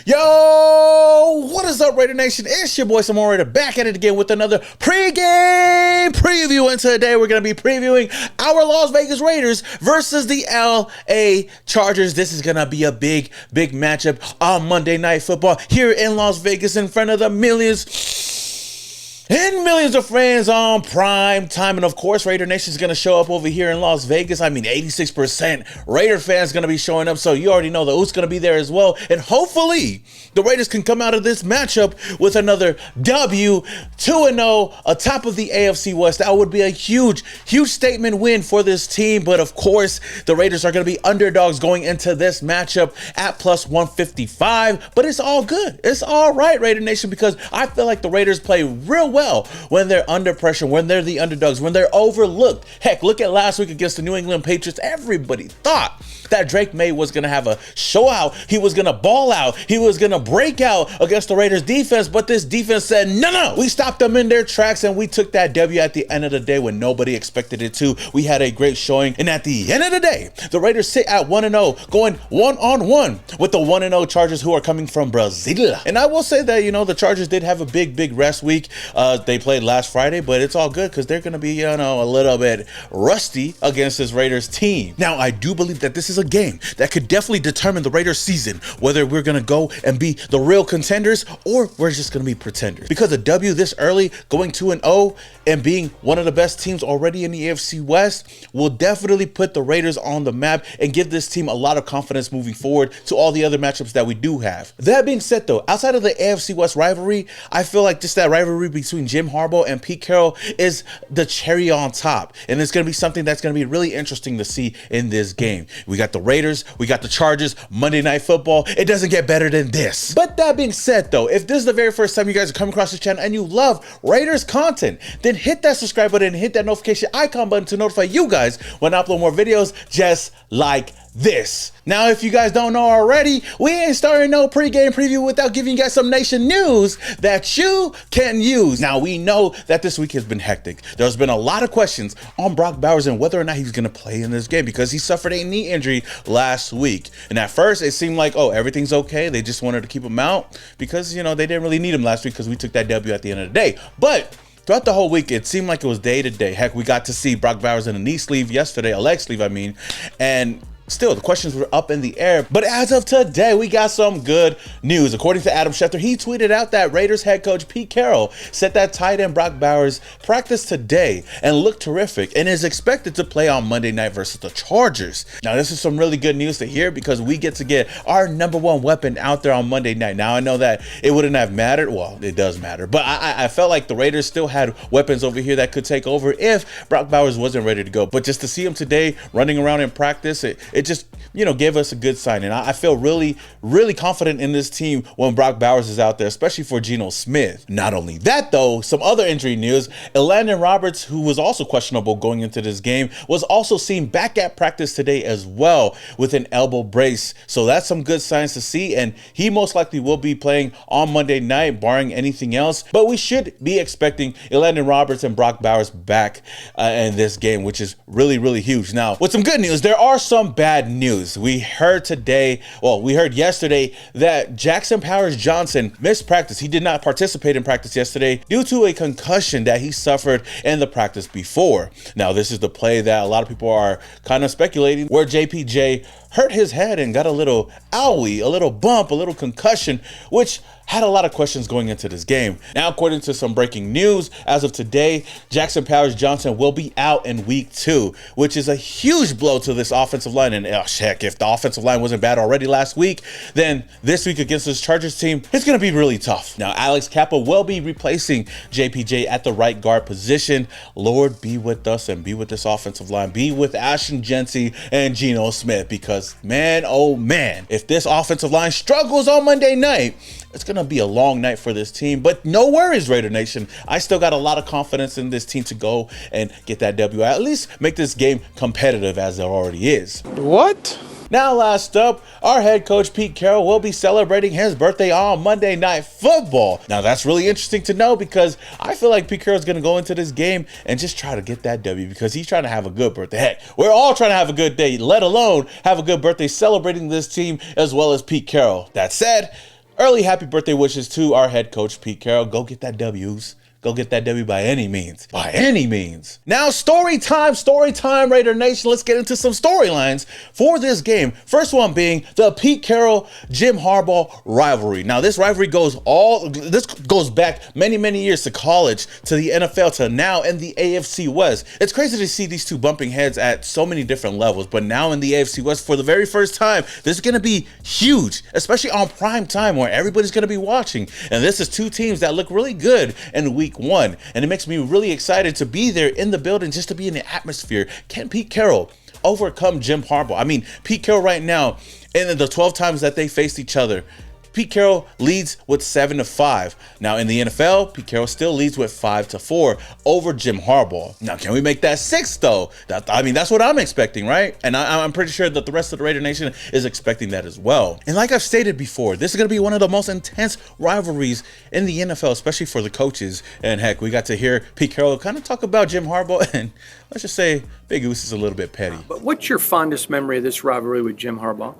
Yo, what is up, Raider Nation? It's your boy Samoa Raider back at it again with another pregame preview. And today we're going to be previewing our Las Vegas Raiders versus the LA Chargers. This is going to be a big matchup on Monday Night Football here in Las Vegas in front of the millions and millions of fans on prime time. And of course, Raider Nation is going to show up over here in Las Vegas. I mean, 86% Raider fans going to be showing up. So you already know the Oot's going to be there as well. And hopefully the Raiders can come out of this matchup with another W, 2-0 atop of the AFC West. That would be a huge statement win for this team. But of course, the Raiders are going to be underdogs going into this matchup at plus 155. But it's all good. It's all right, Raider Nation, because I feel like the Raiders play real well when they're under pressure, when they're the underdogs, when they're overlooked. Heck, look at last week against the New England Patriots. Everybody thought that Drake May was going to have a show out. He was going to ball out. He was going to break out against the Raiders defense, but this defense said, no, we stopped them in their tracks and we took that W at the end of the day when nobody expected it to. We had a great showing, and at the end of the day, the Raiders sit at 1-0, going one-on-one with the 1-0 Chargers, who are coming from Brazil. And I will say that, you know, the Chargers did have a big rest week. They played last Friday, but it's all good because they're going to be, you know, a little bit rusty against this Raiders team. Now, I do believe that this is a game that could definitely determine the Raiders season, whether we're going to go and be the real contenders or we're just going to be pretenders. Because a W this early, going 2-0 and being one of the best teams already in the AFC West, will definitely put the Raiders on the map and give this team a lot of confidence moving forward to all the other matchups that we do have. That being said, though, outside of the AFC West rivalry, I feel like just that rivalry between Jim Harbaugh and Pete Carroll is the cherry on top. And it's going to be something that's going to be really interesting to see in this game. We got the Raiders, we got the Chargers, Monday Night Football. It doesn't get better than this. But that being said, though, if this is the very first time you guys are coming across this channel and you love Raiders content, then hit that subscribe button and hit that notification icon button to notify you guys when I upload more videos just like this. Now, if you guys don't know already, we ain't starting no pregame preview without giving you guys some nation news that you can use. Now, we know that this week has been hectic. There's been a lot of questions on Brock Bowers and whether or not he's going to play in this game because he suffered a knee injury last week. And at first, it seemed like, oh, everything's okay. They just wanted to keep him out because, you know, they didn't really need him last week because we took that W at the end of the day. But throughout the whole week, it seemed like it was day to day. Heck, we got to see Brock Bowers in a knee sleeve yesterday, a leg sleeve, I mean, and still, the questions were up in the air. But as of today, we got some good news. According to Adam Schefter, he tweeted out that Raiders head coach Pete Carroll said that tight end Brock Bowers practiced today and looked terrific and is expected to play on Monday night versus the Chargers. Now, this is some really good news to hear because we get to get our #1 weapon out there on Monday night. Now, I know that it wouldn't have mattered. Well, it does matter. But I felt like the Raiders still had weapons over here that could take over if Brock Bowers wasn't ready to go. But just to see him today running around in practice, it just, you know, gave us a good sign. And I feel really confident in this team when Brock Bowers is out there, especially for Geno Smith. Not only that, though, some other injury news. Elandon Roberts, who was also questionable going into this game, was also seen back at practice today as well with an elbow brace. So that's some good signs to see. And he most likely will be playing on Monday night, barring anything else. But we should be expecting Elandon Roberts and Brock Bowers back in this game, which is really huge. Now, with some good news, there are some bad news. We heard yesterday that Jackson Powers-Johnson missed practice. He did not participate in practice yesterday due to a concussion that he suffered in the practice before. Now, this is the play that a lot of people are kind of speculating, where JPJ hurt his head and got a little owie, a little bump, a little concussion, which had a lot of questions going into this game. Now, according to some breaking news, as of today, Jackson Powers-Johnson will be out in week 2, which is a huge blow to this offensive line. And heck, if the offensive line wasn't bad already last week, then this week against this Chargers team, it's going to be really tough. Now, Alex Kappa will be replacing JPJ at the right guard position. Lord, be with us and be with this offensive line. Be with Ashton Jency and Geno Smith, because man, oh man, if this offensive line struggles on Monday night, it's going to be a long night for this team. But no worries, Raider Nation. I still got a lot of confidence in this team to go and get that W. At least make this game competitive as it already is. What? Now, last up, our head coach Pete Carroll will be celebrating his birthday on Monday Night Football. Now, that's really interesting to know because I feel like Pete Carroll's going to go into this game and just try to get that W because he's trying to have a good birthday. Heck, we're all trying to have a good day, let alone have a good birthday celebrating this team as well as Pete Carroll. That said, Early happy birthday wishes to our head coach, Pete Carroll. Go get that W's. Go get that W by any means. By any means. Now, story time, Raider Nation. Let's get into some storylines for this game. First one being the Pete Carroll, Jim Harbaugh rivalry. Now, this rivalry goes back many years to college, to the NFL, to now in the AFC West. It's crazy to see these two bumping heads at so many different levels, but now in the AFC West for the very first time, this is going to be huge, especially on prime time where everybody's going to be watching. And this is two teams that look really good in week one, and it makes me really excited to be there in the building, just to be in the atmosphere. Can Pete Carroll overcome Jim Harbaugh? I mean, Pete Carroll right now, in the 12 times that they faced each other, Pete Carroll leads with 7-5. Now in the NFL, Pete Carroll still leads with 5-4 over Jim Harbaugh. Now, can we make that 6 though? That's what I'm expecting, right? And I'm pretty sure that the rest of the Raider Nation is expecting that as well. And like I've stated before, this is going to be one of the most intense rivalries in the NFL, especially for the coaches. And heck, we got to hear Pete Carroll kind of talk about Jim Harbaugh, and let's just say Big Goose is a little bit petty. But what's your fondest memory of this rivalry with Jim Harbaugh?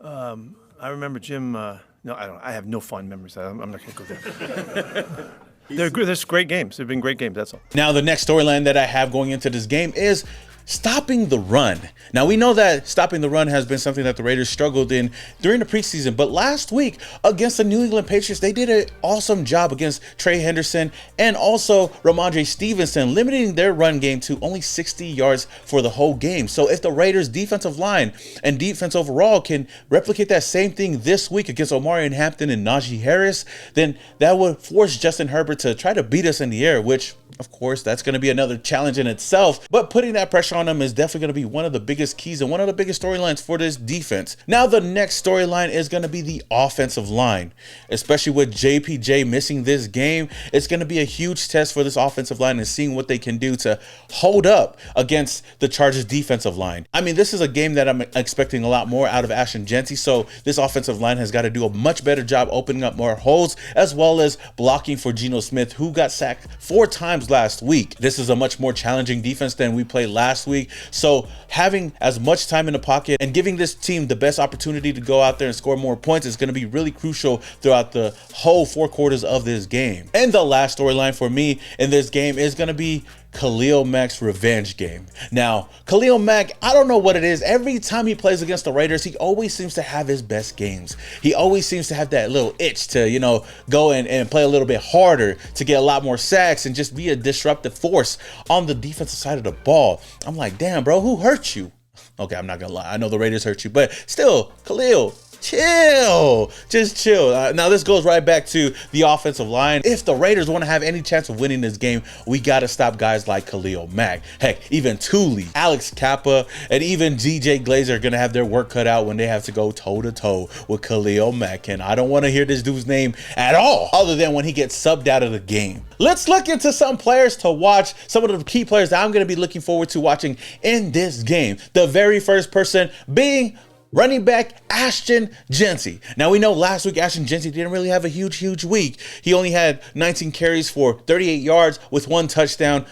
I remember Jim. No, I don't. I have no fond memories. I'm not going to go there. They're good. There's great games. They've been great games. That's all. Now, the next storyline that I have going into this game is stopping the run. Now, we know that stopping the run has been something that the Raiders struggled in during the preseason, but last week against the New England Patriots, they did an awesome job against Trey Henderson and also Ramondre Stevenson, limiting their run game to only 60 yards for the whole game. So if the Raiders defensive line and defense overall can replicate that same thing this week against Omarion Hampton and Najee Harris, then that would force Justin Herbert to try to beat us in the air, which of course, that's going to be another challenge in itself, but putting that pressure on them is definitely going to be one of the biggest keys and one of the biggest storylines for this defense. Now, the next storyline is going to be the offensive line, especially with JPJ missing this game. It's going to be a huge test for this offensive line and seeing what they can do to hold up against the Chargers defensive line. I mean, this is a game that I'm expecting a lot more out of Ashton Jeanty, so this offensive line has got to do a much better job opening up more holes, as well as blocking for Geno Smith, who got sacked 4 times last week. This is a much more challenging defense than we played last week. So having as much time in the pocket and giving this team the best opportunity to go out there and score more points is going to be really crucial throughout the whole 4 quarters of this game. And the last storyline for me in this game is going to be Khalil Mack's revenge game. Now, Khalil Mack, I don't know what it is. Every time he plays against the Raiders, he always seems to have his best games. He always seems to have that little itch to, go in and play a little bit harder, to get a lot more sacks and just be a disruptive force on the defensive side of the ball. I'm like, damn, bro, who hurt you? Okay, I'm not gonna lie. I know the Raiders hurt you, but still, Khalil, chill, just chill. Now this goes right back to the offensive line. If the Raiders want to have any chance of winning this game, we got to stop guys like Khalil Mack. Heck, even Thule, Alex Kappa, and even DJ Glazer are going to have their work cut out when they have to go toe-to-toe with Khalil Mack. And I don't want to hear this dude's name at all, other than when he gets subbed out of the game. Let's look into some players to watch, some of the key players that I'm going to be looking forward to watching in this game. The very first person being running back Ashton Jeanty. Now, we know last week Ashton Jeanty didn't really have a huge week. He only had 19 carries for 38 yards with 1 touchdown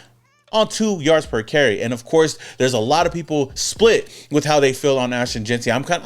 on 2 yards per carry. And of course, there's a lot of people split with how they feel on Ashton Jeanty. I'm kind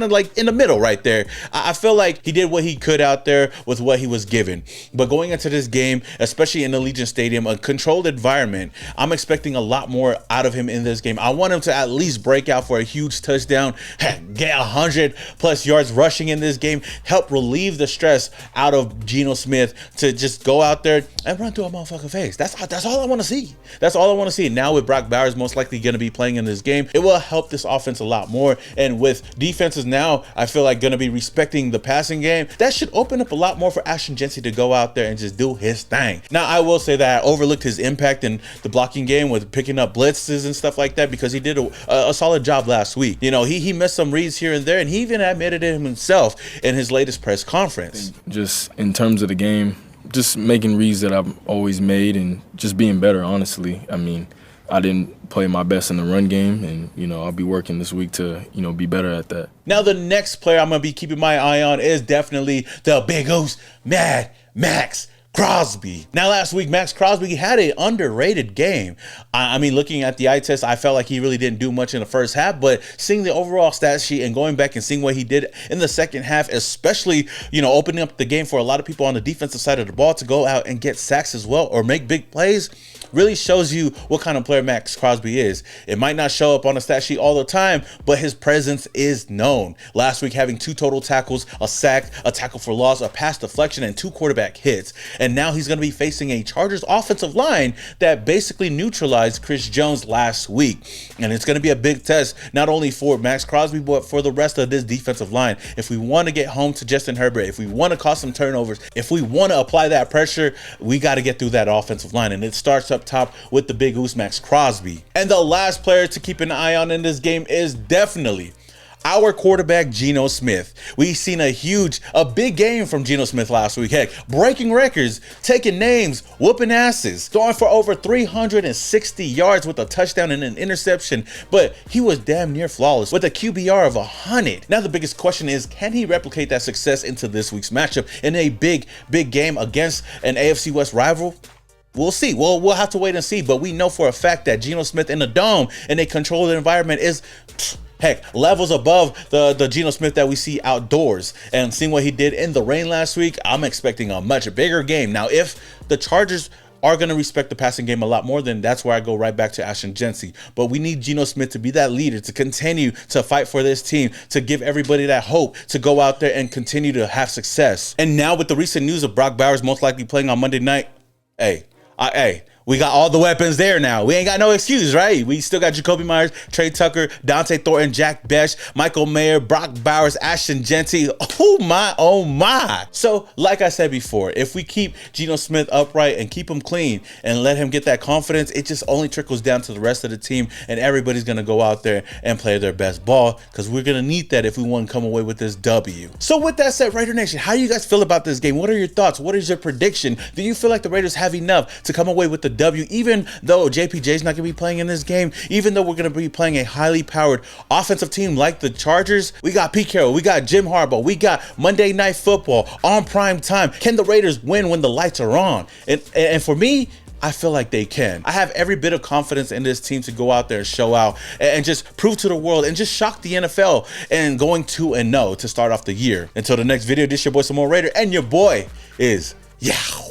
of like in the middle right there. I feel like he did what he could out there with what he was given. But going into this game, especially in the Allegiant Stadium, a controlled environment, I'm expecting a lot more out of him in this game. I want him to at least break out for a huge touchdown, get 100+ yards rushing in this game, help relieve the stress out of Geno Smith to just go out there and run through a motherfucking face. That's all I want to see. That's all I want to see. Now with Brock Bowers most likely going to be playing in this game, it will help this offense a lot more. And with defenses now, I feel like going to be respecting the passing game, that should open up a lot more for Ashton Jeanty to go out there and just do his thing. Now, I will say that I overlooked his impact in the blocking game with picking up blitzes and stuff like that, because he did a solid job last week. He missed some reads here and there, and he even admitted it himself in his latest press conference. Just in terms of the game, just making reads that I've always made and just being better, honestly. I mean, I didn't play my best in the run game, and, I'll be working this week to, be better at that. Now, the next player I'm going to be keeping my eye on is definitely the Big Goose, Mad Max Crosby. Now, last week, Max Crosby had an underrated game. I mean, looking at the eye test, I felt like he really didn't do much in the first half, but seeing the overall stat sheet and going back and seeing what he did in the second half, especially, opening up the game for a lot of people on the defensive side of the ball to go out and get sacks as well or make big plays, really shows you what kind of player Max Crosby is. It might not show up on the stat sheet all the time, but his presence is known. Last week, having 2 total tackles, a sack, a tackle for loss, a pass deflection, and 2 quarterback hits. And now he's going to be facing a Chargers offensive line that basically neutralized Chris Jones last week. And it's going to be a big test, not only for Max Crosby, but for the rest of this defensive line. If we want to get home to Justin Herbert, if we want to cause some turnovers, if we want to apply that pressure, we got to get through that offensive line. And it starts up top with the big goose Max Crosby. And the last player to keep an eye on in this game is definitely our quarterback, Geno Smith. We've seen a big game from Geno Smith last week. Heck, breaking records, taking names, whooping asses, throwing for over 360 yards with a touchdown and an interception, but he was damn near flawless with a QBR of 100. Now the biggest question is, can he replicate that success into this week's matchup in a big game against an AFC West rival? We'll see. We'll have to wait and see, but we know for a fact that Geno Smith in the dome in a controlled environment is, heck, levels above the Geno Smith that we see outdoors. And seeing what he did in the rain last week, I'm expecting a much bigger game. Now, if the Chargers are going to respect the passing game a lot more, then that's where I go right back to Ashton Jency. But we need Geno Smith to be that leader, to continue to fight for this team, to give everybody that hope to go out there and continue to have success. And now with the recent news of Brock Bowers most likely playing on Monday night, hey, we got all the weapons there now. We ain't got no excuse, right? We still got Jacoby Myers, Trey Tucker, Dante Thornton, Jack Besh, Michael Mayer, Brock Bowers, Ashton Jency. Oh my. So, like I said before, if we keep Geno Smith upright and keep him clean and let him get that confidence, it just only trickles down to the rest of the team, and everybody's going to go out there and play their best ball, because we're going to need that if we want to come away with this W. So with that said, Raider Nation, how do you guys feel about this game? What are your thoughts? What is your prediction? Do you feel like the Raiders have enough to come away with the W, even though JPJ's not going to be playing in this game, even though we're going to be playing a highly powered offensive team like the Chargers? We got Pete Carroll, we got Jim Harbaugh, we got Monday Night Football on prime time. Can the Raiders win when the lights are on? And for me, I feel like they can. I have every bit of confidence in this team to go out there and show out and just prove to the world and just shock the NFL and going 2-0 to start off the year. Until the next video, this your boy, Some More Raider, and your boy is Yahoo.